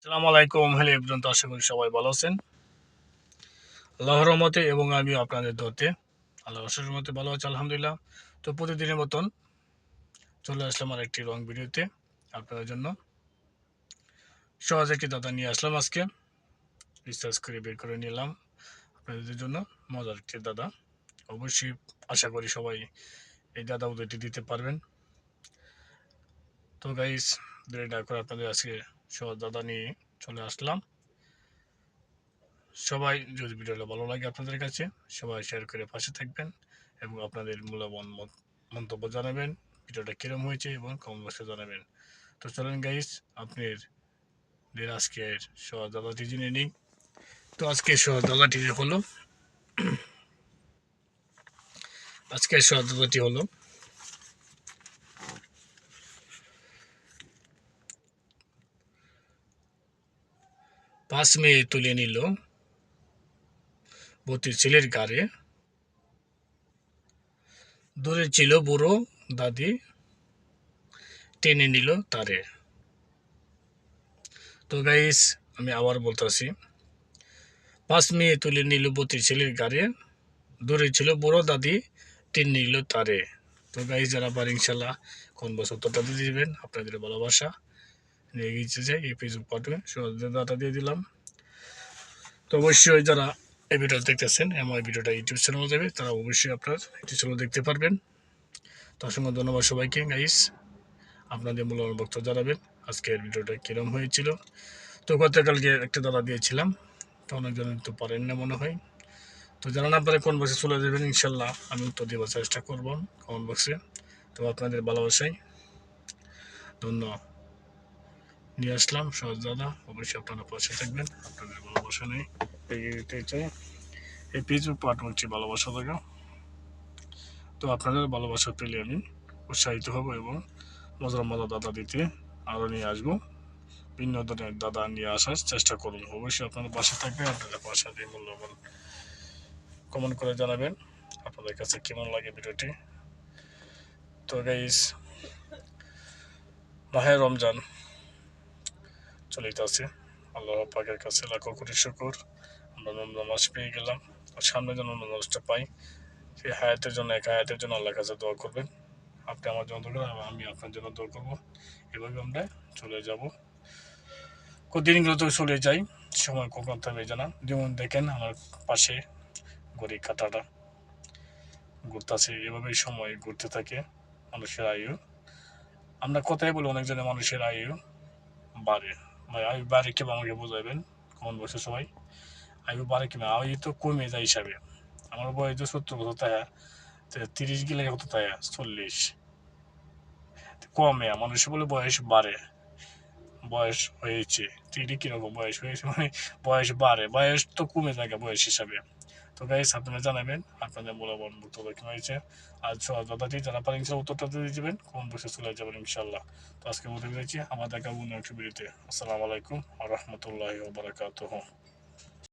আসসালামু আলাইকুম। Hello everyone, তো আশা করি সবাই ভালো আছেন আল্লাহর রহমতে, এবং আমি আপনাদের দোয়াতে আল্লাহর অশেষ রহমতে ভালো আছি আলহামদুলিল্লাহ। তো প্রতিদিনের মতন চলে আসলাম আর একটি রং ভিডিওতে আপনাদের জন্য। সহজ একটি দাদা নিয়ে আসলাম আজকে, রিসার্চ করে বের করে নিলাম আপনাদের জন্য মজার একটি দাদা। অবশ্যই আশা করি সবাই এই দাদা উদয়টি দিতে পারবেন। তো গাইস, দেরি না করে আপনাদের আজকে সহজ দাদা নিয়ে চলে আসলাম। সবাই যদি ভিডিওটা ভালো লাগে আপনাদের কাছে, সবাই শেয়ার করে পাশে থাকবেন এবং আপনাদের মূল্যবান মন্তব্য জানাবেন, ভিডিওটা কিরম হয়েছে এবং কমেন্ট বক্সে জানাবেন। তো চলেন গাইস, আপনাদের আজকের সহজ জেনে নিই। তো আজকের সহজ হলো আজকের সহজ হলো 5 মেয়ে তুলে নিল বতির ছেলের গাড়ে, দূরে ছিল বুড়ো দাদি, টেনে নিল তারে। তো গাইস, আমি আবার বলতেছি, 5 মেয়ে তুলে নিল বতির ছেলের গাড়ে, দূরে ছিল বুড়ো দাদি, টেনে নিল তারে। তো গাইস, যারা পারে ইনশাল্লাহ কোন বছর উত্তরটা দিয়ে দিবেন। আপনাদের ভালোবাসা নিয়ে গিয়েছে এই ফেসবুক পাঠে সহজতা দিয়ে দিলাম। তো অবশ্যই যারা এই ভিডিও দেখতেছেন, আমার ভিডিওটা ইউটিউব চ্যানেল যাবে, তারা অবশ্যই আপনার ইউটিউব চ্যানেল দেখতে পারবেন। তো অসংখ্য ধন্যবাদ সবাইকে গাইস, আপনাদের মূল্যবান বক্তব্য জানাবেন আজকের ভিডিওটা কিরম হয়েছিল। তো গতকালকে একটা দাদা দিয়েছিলাম, তো অনেকজন তো পারেন না মনে হয়। তো জানান আপনারা কোন বক্সে চলে যাবেন, ইনশাল্লাহ আমি উত্তর দেওয়ার চেষ্টা করব কমেন্ট বক্সে। তো আপনাদের ভালোবাসাই ধন্য নিয়ে আসলাম সহজ দাদা, অবশ্যই আপনারা পাশে থাকবেন, আপনাদের ভালোবাসা নেই এগিয়ে চাই। এই ফেসবুক পার্ট হচ্ছে ভালোবাসা থাকা। তো আপনাদের ভালোবাসা পেলে আমি উৎসাহিত হব এবং মজার মজার দাদা দিতে আরও নিয়ে আসবো, ভিন্ন ধরনের দাদা নিয়ে আসার চেষ্টা করুন। অবশ্যই আপনাদের পাশে থাকবে, আপনাদের পাশে দিয়ে মূল্যবান কমেন্ট করে জানাবেন আপনাদের কাছে কেমন লাগে ভিডিওটি। তো গাইস, মাহে রমজান চলিতেছে, আল্লাহ পাকের কাছে লাখো কোটি শুকর, আমরা রমজান মাস পেয়ে গেলাম। আর সামনে যেন রমজান মাসটা পাই, সেই হায়াতের জন্য এক হায়াতের জন্য আল্লাহর কাছে দোয়া করবেন। আপনি আমার জন্য দোয়া করবেন, আমি আপনার জন্য দোয়া করবো। এভাবে আমরা চলে যাব, দিনগুলো তো চলে যাই, সময় কখন থাকবে জানা। যেমন দেখেন আমার পাশে ঘড়ি কাঁটাটা ঘুরতেছে, এভাবেই সময় ঘুরতে থাকে। মানুষের আয়ু, আমরা কথাই বলি অনেকজনের মানুষের আয়ু বাড়ে, আয়ু বাড়ে কেউ আমাকে বোঝাবেন কমন বসে সবাই। আয়ু বাড়ে কিনা, আয়ু তো কমে যায় হিসাবে। আমার বয়স তো 70 বছর, তাই 30 গেলে কত, তাই 40 কমে। মানুষ বলে বয়স বাড়ে, বয়স হয়েছে, তিনি কিরকম বয়স হয়েছে, মানে বয়স বাড়ে, বয়স তো কমে থাকে বয়স হিসাবে। তো গাইস, আপনারা জানাবেন আপনাদের মূল্যবান বক্তব্য কি হয়েছে। আর দাদাটি যারা পারেন উত্তরটা দিয়ে দেবেন, কোন বসে চলে যাবেন ইনশাল্লাহ। তো আজকে বলতে পেরেছি, আমার দেখা অন্য একটু ভিডিওতে। আসসালামু আলাইকুম ওয়া রাহমাতুল্লাহি ওয়া বারাকাতুহু।